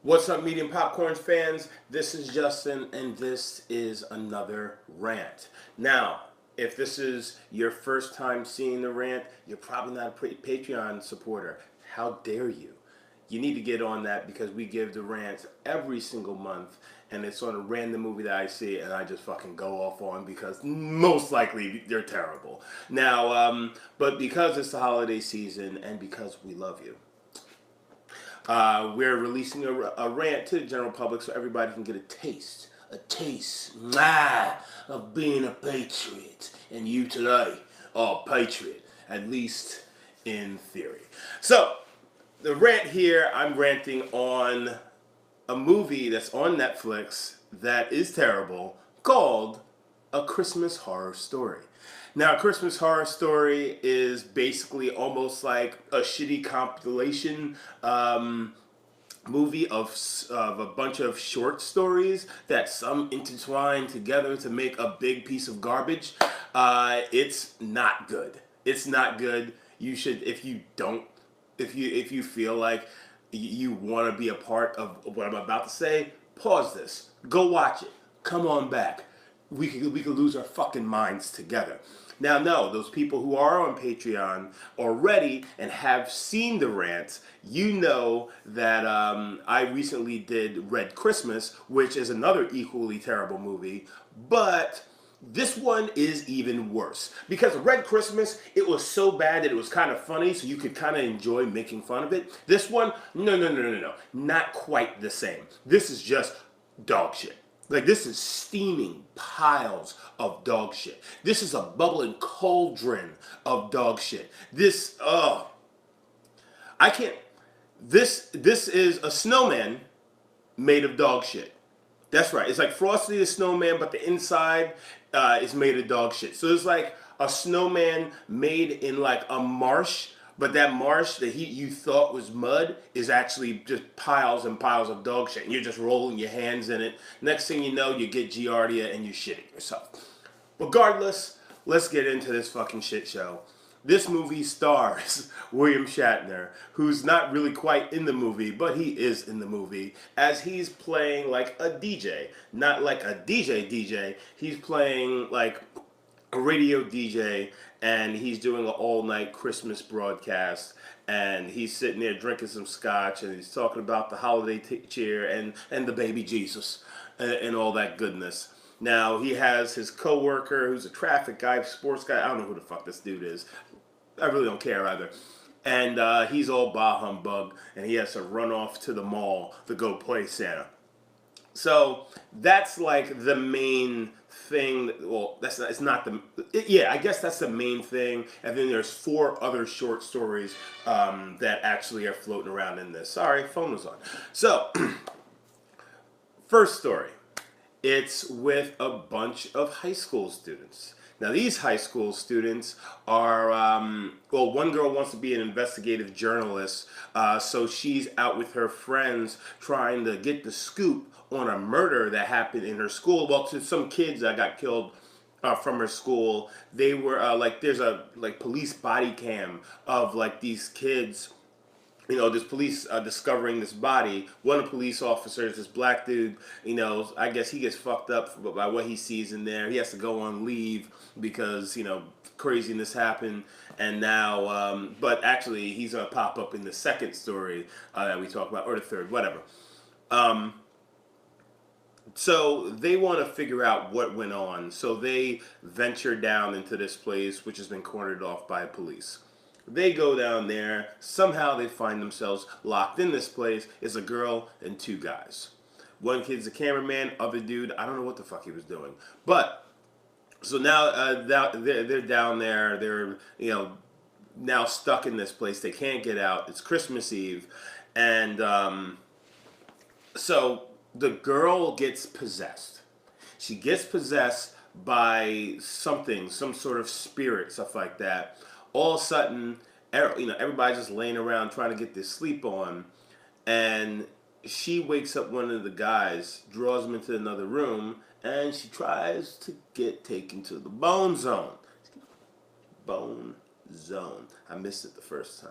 What's up, Medium Popcorn fans? This is Justin, and this is another rant. Now, if this is your first time seeing the rant, you're probably not a Patreon supporter. How dare you? You need to get on that because we give the rants every single month, and it's on a random movie that I see, and I just fucking go off on because most likely they're terrible. Now, but because it's the holiday season and because we love you, we're releasing a rant to the general public so everybody can get a taste, of being a patriot. And you today are a patriot, at least in theory. So, the rant here, I'm ranting on a movie that's on Netflix that is terrible called A Christmas Horror Story. Now, A Christmas Horror Story is basically almost like a shitty compilation movie of a bunch of short stories that some intertwine together to make a big piece of garbage. It's not good. It's not good. You should, if you feel like you want to be a part of what I'm about to say, pause this. Go watch it. Come on back. We could lose our fucking minds together. Now, no, those people who are on Patreon already and have seen the rants, you know that I recently did Red Christmas, which is another equally terrible movie, but this one is even worse. Because Red Christmas, it was so bad that it was kind of funny, so you could kind of enjoy making fun of it. This one, no. Not quite the same. This is just dog shit. Like, this is steaming piles of dog shit. This is a bubbling cauldron of dog shit. I can't. This is a snowman made of dog shit. That's right. It's like Frosty the Snowman, but the inside is made of dog shit. So it's like a snowman made in like a marsh, but that marsh that you thought was mud is actually just piles and piles of dog shit. And you're just rolling your hands in it. Next thing you know, you get giardia and you're shitting yourself. Regardless, let's get into this fucking shit show. This movie stars William Shatner, who's not really quite in the movie, but he is in the movie, as he's playing like a DJ. Not like a DJ, he's playing like a radio DJ, and he's doing an all-night Christmas broadcast, and he's sitting there drinking some scotch, and he's talking about the holiday cheer and the baby Jesus and all that goodness. Now, he has his coworker who's a traffic guy, sports guy. I don't know who the fuck this dude is. I really don't care either. And he's all bah humbug, and he has to run off to the mall to go play Santa. So that's like the main thing. Well, that's not. It's not the. Yeah, I guess that's the main thing. And then there's 4 other short stories that actually are floating around in this. Sorry, phone was on. So, first story. It's with a bunch of high school students. Now, these high school students are, well, one girl wants to be an investigative journalist, so she's out with her friends trying to get the scoop on a murder that happened in her school. Well, to some kids that got killed from her school, they were like, there's a like police body cam of like these kids, this police discovering this body. One of the police officers, this black dude, I guess he gets fucked up by what he sees in there. He has to go on leave because, craziness happened. And now, but actually, he's going to pop up in the second story that we talk about, or the third, whatever. So they want to figure out what went on. So they venture down into this place, which has been cornered off by police. They go down there. Somehow they find themselves locked in this place. It's a girl and 2 guys. One kid's a cameraman. Other dude, I don't know what the fuck he was doing. But so now they're down there. They're now stuck in this place. They can't get out. It's Christmas Eve, and so the girl gets possessed. She gets possessed by something, some sort of spirit, stuff like that. All of a sudden, everybody's just laying around trying to get their sleep on, and she wakes up one of the guys, draws him into another room, and she tries to get taken to the bone zone. Bone zone. I missed it the first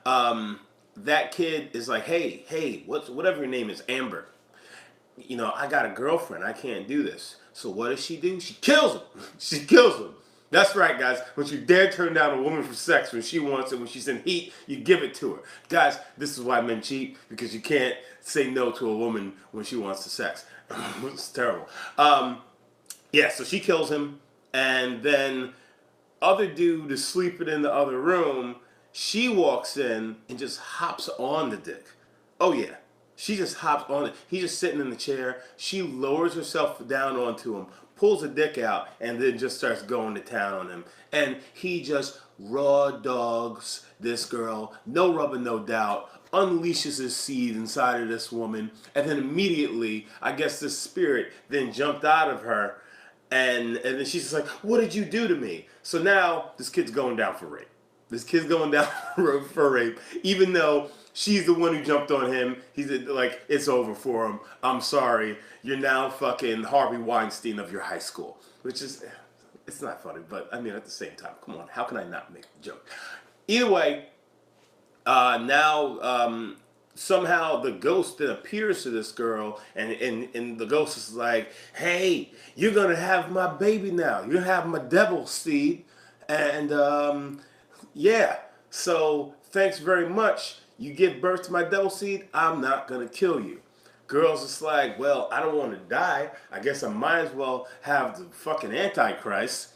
time. that kid is like, hey, whatever your name is, Amber. I got a girlfriend. I can't do this. So what does she do? She kills him. She kills him. That's right, guys. Don't you dare turn down a woman for sex when she wants it. When she's in heat, you give it to her. Guys, this is why men cheat, because you can't say no to a woman when she wants the sex. It's terrible. Yeah, so she kills him, and then other dude is sleeping in the other room. She walks in and just hops on the dick. Oh yeah, she just hops on it. He's just sitting in the chair. She lowers herself down onto him, pulls the dick out, and then just starts going to town on him. And he just raw dogs this girl, no rubber, no doubt, unleashes his seed inside of this woman, and then immediately, I guess this spirit then jumped out of her, and then she's just like, what did you do to me? So now, this kid's going down for rape. This kid's going down for rape, even though she's the one who jumped on him. He's like, it's over for him. I'm sorry. You're now fucking Harvey Weinstein of your high school. Which is, it's not funny, but I mean, at the same time, come on. How can I not make the joke? Either way, now somehow the ghost then appears to this girl, and the ghost is like, hey, you're going to have my baby now. You're going to have my devil seed. And, yeah, so thanks very much. You give birth to my devil seed, I'm not going to kill you. Girl's just like, well, I don't want to die. I guess I might as well have the fucking Antichrist.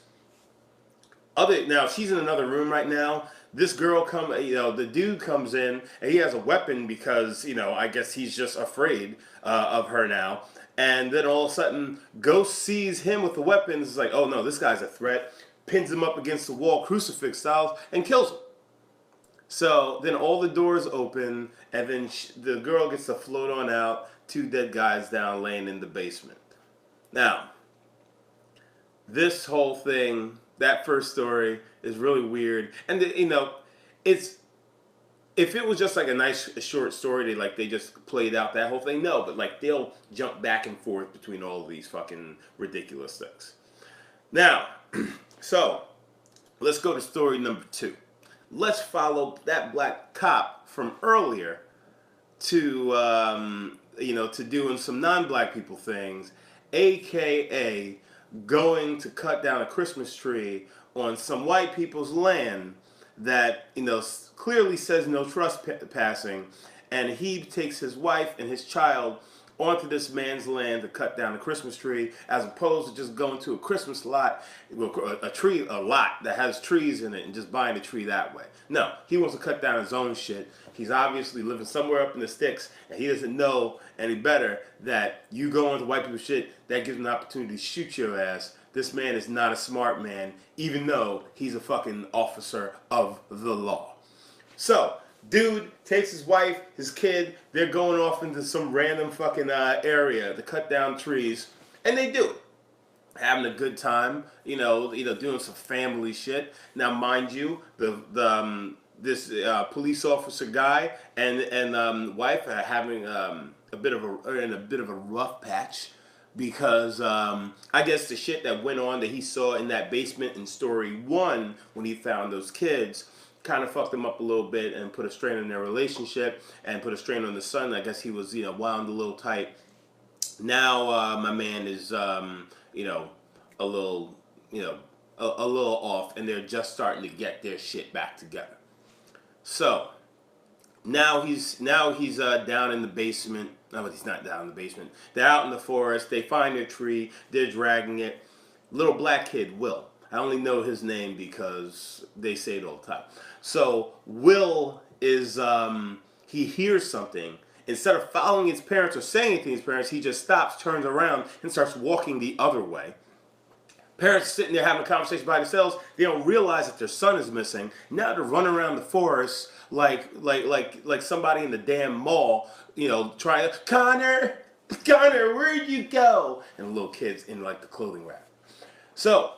Now, she's in another room right now. This girl the dude comes in, and he has a weapon because, I guess he's just afraid of her now. And then all of a sudden, Ghost sees him with the weapon. It's like, oh no, this guy's a threat. Pins him up against the wall, crucifix style, and kills him. So then all the doors open, and then the girl gets to float on out. 2 dead guys down laying in the basement. Now, this whole thing, that first story, is really weird. And it's, if it was just like a nice short story, they just played out that whole thing, no, but they'll jump back and forth between all of these fucking ridiculous things. Now, so let's go to story number 2. Let's follow that black cop from earlier to to doing some non-black people things, aka going to cut down a Christmas tree on some white people's land that clearly says no trespassing, and he takes his wife and his child onto this man's land to cut down a Christmas tree, as opposed to just going to a Christmas lot, a lot that has trees in it, and just buying a tree that way. No, he wants to cut down his own shit. He's obviously living somewhere up in the sticks, and he doesn't know any better that you go into white people's shit, that gives him an opportunity to shoot your ass. This man is not a smart man, even though he's a fucking officer of the law. So, dude takes his wife, his kid, they're going off into some random fucking area to cut down trees, and they do it. Having a good time, doing some family shit. Now, mind you, this police officer guy and wife are having a bit of a rough patch, because I guess the shit that went on that he saw in that basement in story 1 when he found those kids kind of fucked them up a little bit and put a strain on their relationship and put a strain on the son. I guess he was wound a little tight. Now my man is a little a little off, and they're just starting to get their shit back together. So now he's down in the basement. No, he's not down in the basement. They're out in the forest. They find their tree. They're dragging it. Little black kid, Will. I only know his name because they say it all the time. So Will is he hears something. Instead of following his parents or saying anything to his parents, he just stops, turns around, and starts walking the other way. Parents are sitting there having a conversation by themselves. They don't realize that their son is missing. Now they're running around the forest like somebody in the damn mall, trying to, Connor, where'd you go? And the little kid's in the clothing rack. So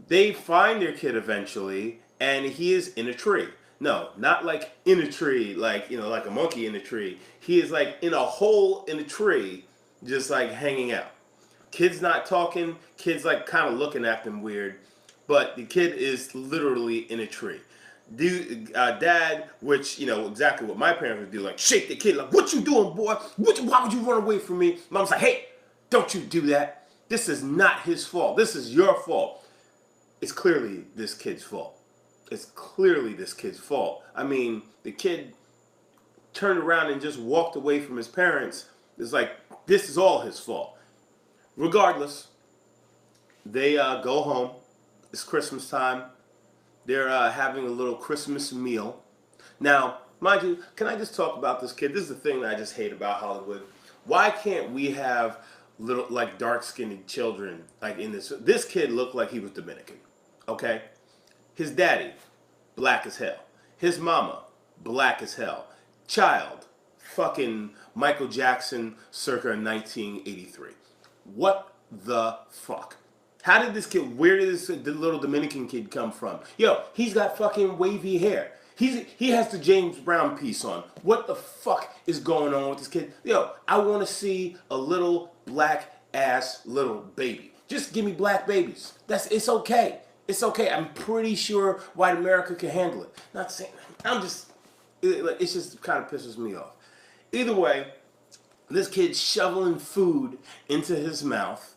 they find their kid eventually, and he is in a tree. No, not in a tree, like a monkey in a tree. He is in a hole in a tree, just hanging out. Kid's not talking. Kid's kind of looking at them weird, but the kid is literally in a tree. Dad, which exactly what my parents would do, like shake the kid, like what you doing, boy? Why would you run away from me? Mom's like, hey, don't you do that. This is not his fault. This is your fault. It's clearly this kid's fault. It's clearly this kid's fault. I mean, the kid turned around and just walked away from his parents. It's like, this is all his fault. Regardless, they go home. It's Christmas time. They're having a little Christmas meal. Now, mind you, can I just talk about this kid? This is the thing that I just hate about Hollywood. Why can't we have little, like, dark-skinned children, like, in this? This kid looked like he was Dominican, okay? His daddy, black as hell. His mama, black as hell. Child, fucking Michael Jackson circa 1983. What the fuck? How did this kid, where did the little Dominican kid come from? Yo, he's got fucking wavy hair. He has the James Brown piece on. What the fuck is going on with this kid? Yo, I want to see a little black ass little baby. Just give me black babies. It's okay. It's okay. I'm pretty sure white America can handle it. Not saying, it's just kind of pisses me off. Either way, this kid's shoveling food into his mouth.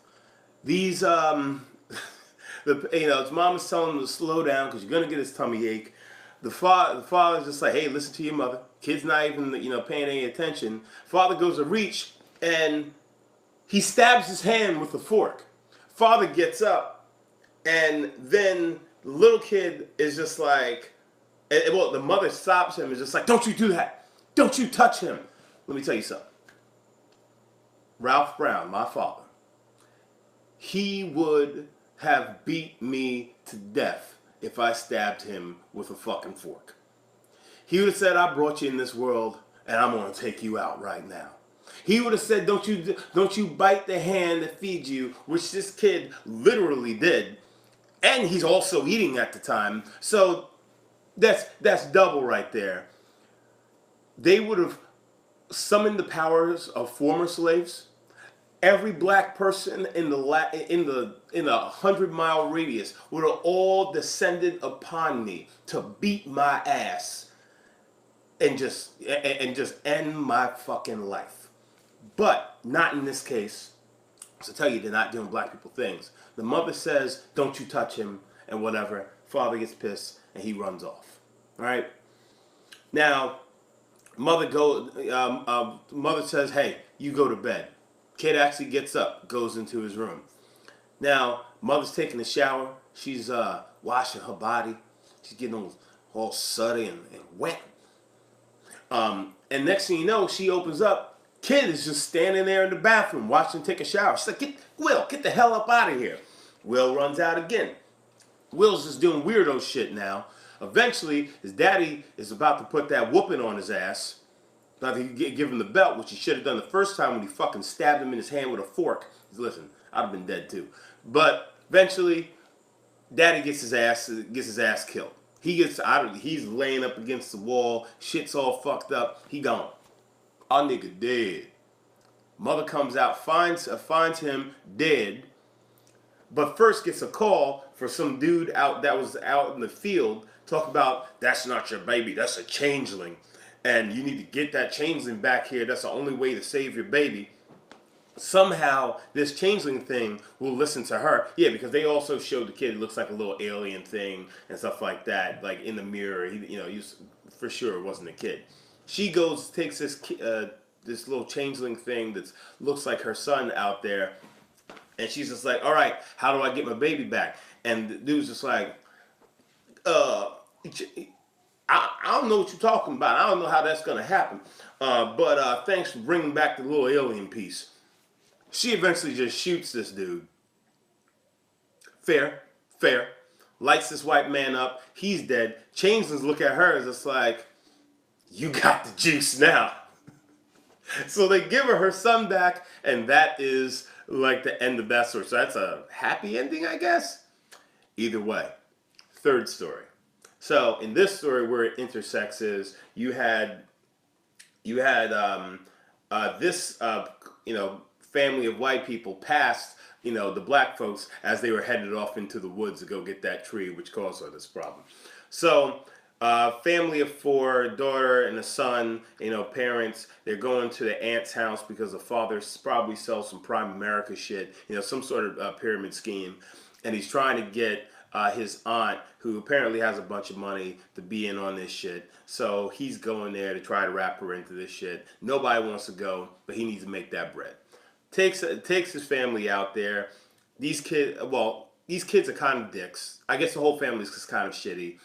These, his mom is telling him to slow down because you're going to get his tummy ache. The father's just like, hey, listen to your mother. Kid's not even, paying any attention. Father goes to reach and he stabs his hand with a fork. Father gets up and then the little kid is just like, the mother stops him and is just like, don't you do that. Don't you touch him. Let me tell you something. Ralph Brown, my father, he would have beat me to death if I stabbed him with a fucking fork. He would have said, I brought you in this world and I'm going to take you out right now. He would have said, don't you bite the hand that feeds you, which this kid literally did. And he's also eating at the time. So that's double right there. They would have summoned the powers of former slaves. Every black person in the 100-mile radius would have all descended upon me to beat my ass and just end my fucking life. But not in this case. So tell you they're not doing black people things. The mother says, "Don't you touch him," and whatever. Father gets pissed and he runs off. All right. Now, mother says, "Hey, you go to bed." Kid actually gets up, goes into his room. Now, mother's taking a shower. She's washing her body. She's getting all sooty and wet. And next thing you know, she opens up. Kid is just standing there in the bathroom watching him take a shower. She's like, Will, get the hell up out of here. Will runs out again. Will's just doing weirdo shit now. Eventually, his daddy is about to put that whooping on his ass. Now he give him the belt, which he should have done the first time when he fucking stabbed him in his hand with a fork. Listen, I'd have been dead too. But eventually, Daddy gets his ass killed. He's laying up against the wall. Shit's all fucked up. He gone. Our nigga dead. Mother comes out, finds him dead. But first gets a call for some dude that was out in the field. Talk about, that's not your baby. That's a changeling. And you need to get that changeling back here. That's the only way to save your baby. Somehow, this changeling thing will listen to her. Yeah, because they also showed the kid it looks like a little alien thing and stuff like that. Like in the mirror, he for sure wasn't a kid. She goes, takes this little changeling thing that looks like her son out there. And she's just like, all right, how do I get my baby back? And the dude's just like, I don't know what you're talking about. I don't know how that's going to happen. But thanks for bringing back the little alien piece. She eventually just shoots this dude. Fair. Lights this white man up. He's dead. Changelings look at her as it's like, you got the juice now. So they give her son back, and that is like the end of that story. So that's a happy ending, I guess. Either way. Third story. So in this story, where it intersects is you had this family of white people passed the black folks as they were headed off into the woods to go get that tree, which caused her this problem. So Family of four, a daughter and a son, parents, they're going to the aunt's house because the father probably sells some Prime America shit, some sort of pyramid scheme. And he's trying to get his aunt, who apparently has a bunch of money, to be in on this shit. So he's going there to try to wrap her into this shit. Nobody wants to go, but he needs to make that bread. Takes his family out there. These kids are kind of dicks. I guess the whole family is kind of shitty.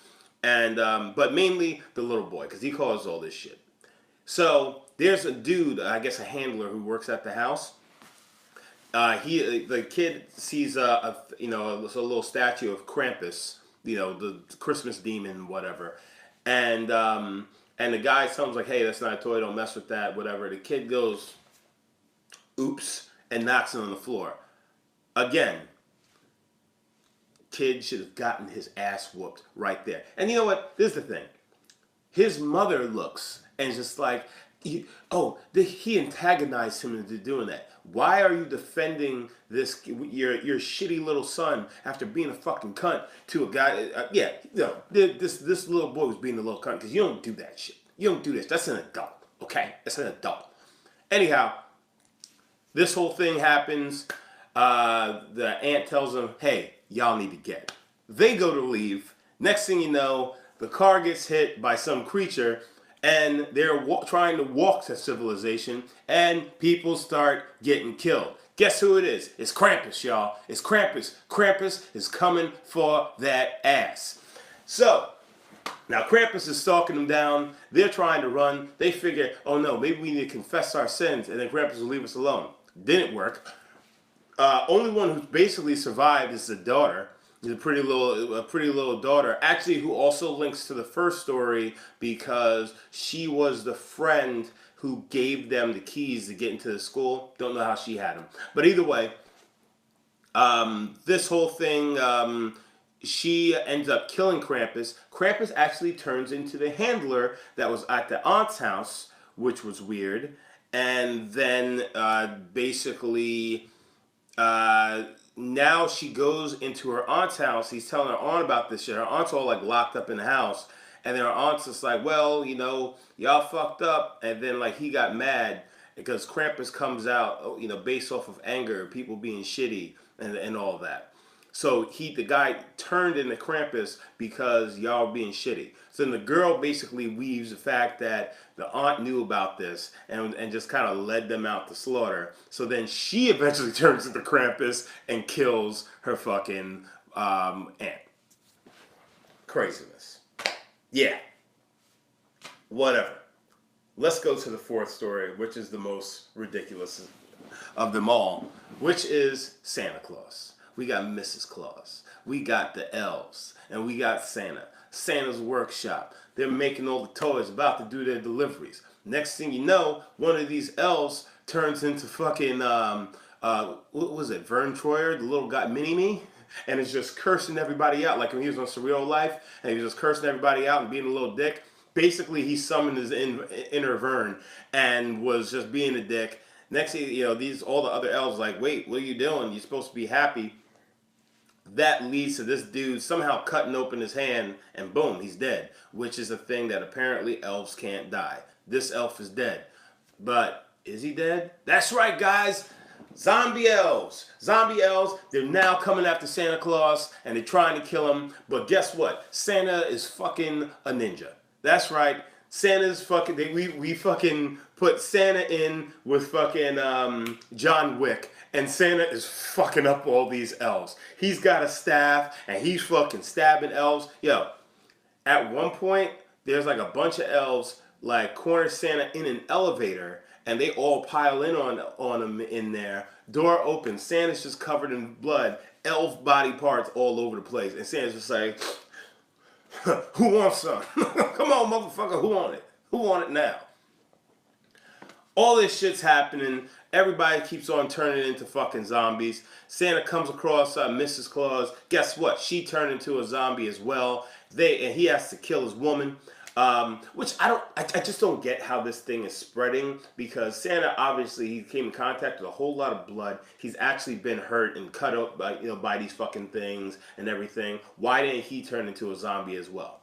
And but mainly the little boy, because he caused all this shit. So there's a dude, I guess a handler, who works at the house. The kid sees a little statue of Krampus, the Christmas demon, whatever, and the guy tells him like, hey, that's not a toy, don't mess with that, whatever. The kid goes, oops, and knocks it on the floor. Again, kid should have gotten his ass whooped right there. And you know what? This is the thing. His mother looks and is just like, he antagonized him into doing that. Why are you defending your shitty little son after being a fucking cunt to a guy? This little boy was being a little cunt because you don't do that shit. You don't do this. That's an adult, okay? That's an adult. Anyhow, this whole thing happens. The aunt tells them, hey, y'all need to get. They go to leave. Next thing you know, the car gets hit by some creature, and they're trying to walk to civilization, and people start getting killed. Guess who it is? It's Krampus, y'all. It's Krampus. Krampus is coming for that ass. So, now Krampus is stalking them down. They're trying to run. They figure, oh no, maybe we need to confess our sins, and then Krampus will leave us alone. Didn't work. Only one who basically survived is the daughter. A pretty little daughter, actually, who also links to the first story because she was the friend who gave them the keys to get into the school. Don't know how she had them, but either way, this whole thing, she ends up killing Krampus. Krampus actually turns into the handler that was at the aunt's house, which was weird, and then basically. Now she goes into her aunt's house. He's telling her aunt about this shit. Her aunt's all like locked up in the house. And then her aunt's just like, well, y'all fucked up. And then like he got mad because Krampus comes out, based off of anger, people being shitty and all that. So the guy turned into Krampus because y'all being shitty. So then the girl basically weaves the fact that the aunt knew about this and just kind of led them out to slaughter. So then she eventually turns into Krampus and kills her fucking aunt. Craziness. Yeah. Whatever. Let's go to the fourth story, which is the most ridiculous of them all, which is Santa Claus. We got Mrs. Claus. We got the elves. And we got Santa. Santa's workshop. They're making all the toys, about to do their deliveries. Next thing you know, one of these elves turns into fucking, what was it, Vern Troyer, the little guy, Mini-Me? And is just cursing everybody out, like when he was on Surreal Life, and he was just cursing everybody out and being a little dick. Basically, he summoned his inner Vern and was just being a dick. Next thing all the other elves like, wait, what are you doing? You're supposed to be happy. That leads to this dude somehow cutting open his hand, and boom, he's dead. Which is a thing that apparently elves can't die. This elf is dead. But is he dead? That's right, guys. Zombie elves. Zombie elves, they're now coming after Santa Claus, and they're trying to kill him. But guess what? Santa is fucking a ninja. That's right. Santa's fucking... We fucking put Santa in with fucking John Wick. And Santa is fucking up all these elves. He's got a staff, and he's fucking stabbing elves. Yo, at one point, there's like a bunch of elves like corner Santa in an elevator, and they all pile in on him in there. Door opens. Santa's just covered in blood. Elf body parts all over the place. And Santa's just like, who wants some? Come on, motherfucker, who want it? Who want it now? All this shit's happening. Everybody keeps on turning into fucking zombies. Santa comes across Mrs. Claus. Guess what? She turned into a zombie as well. And he has to kill his woman. Which I just don't get how this thing is spreading, because Santa, obviously, he came in contact with a whole lot of blood. He's actually been hurt and cut up by these fucking things and everything. Why didn't he turn into a zombie as well?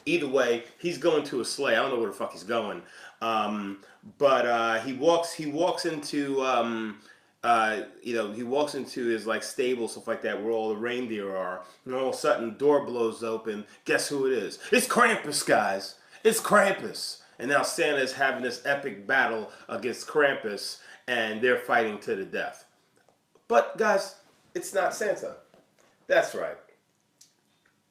Either way, he's going to a sleigh. I don't know where the fuck he's going, but he walks into he walks into his like stable, stuff like that, where all the reindeer are, and all of a sudden the door blows open. Guess who it is? It's Krampus, guys. It's Krampus. And now Santa is having this epic battle against Krampus, and they're fighting to the death. But guys, it's not Santa. That's right.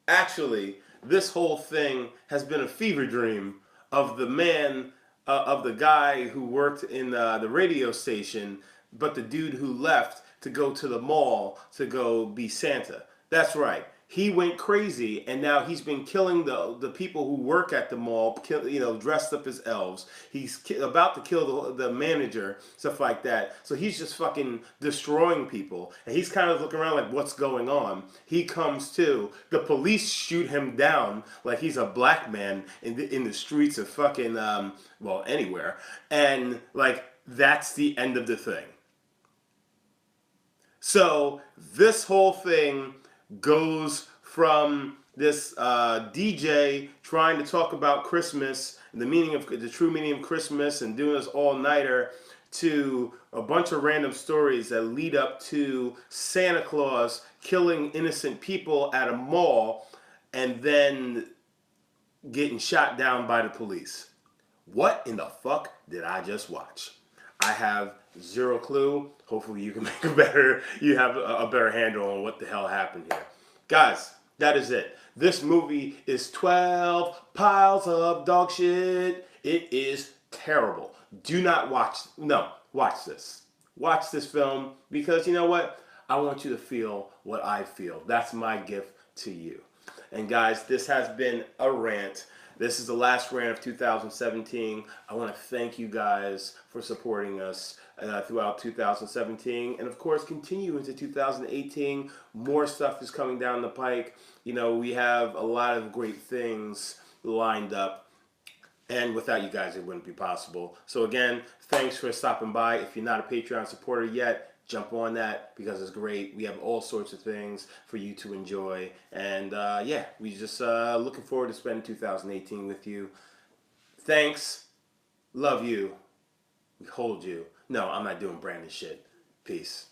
Actually, this whole thing has been a fever dream of the man, of the guy who worked in the radio station, but the dude who left to go to the mall to go be Santa. That's right. He went crazy, and now he's been killing the people who work at the mall, dressed up as elves. He's about to kill the manager, stuff like that. So he's just fucking destroying people, and he's kind of looking around like, what's going on? He comes to. The police shoot him down like he's a black man in the streets of fucking anywhere, and like that's the end of the thing. So this whole thing goes from this DJ trying to talk about Christmas, the true meaning of Christmas, and doing this all-nighter, to a bunch of random stories that lead up to Santa Claus killing innocent people at a mall and then getting shot down by the police. What in the fuck did I just watch? I have zero clue. Hopefully you can you have a better handle on what the hell happened here. Guys, that is it. This movie is 12 piles of dog shit. It is terrible. Do not watch this. Watch this film, because you know what? I want you to feel what I feel. That's my gift to you. And guys, this has been a rant. This is the last rant of 2017. I want to thank you guys for supporting us throughout 2017. And of course, continue into 2018. More stuff is coming down the pike. We have a lot of great things lined up. And without you guys, it wouldn't be possible. So again, thanks for stopping by. If you're not a Patreon supporter yet, jump on that, because it's great. We have all sorts of things for you to enjoy. And we just looking forward to spending 2018 with you. Thanks. Love you. We hold you. No, I'm not doing Brandon shit. Peace.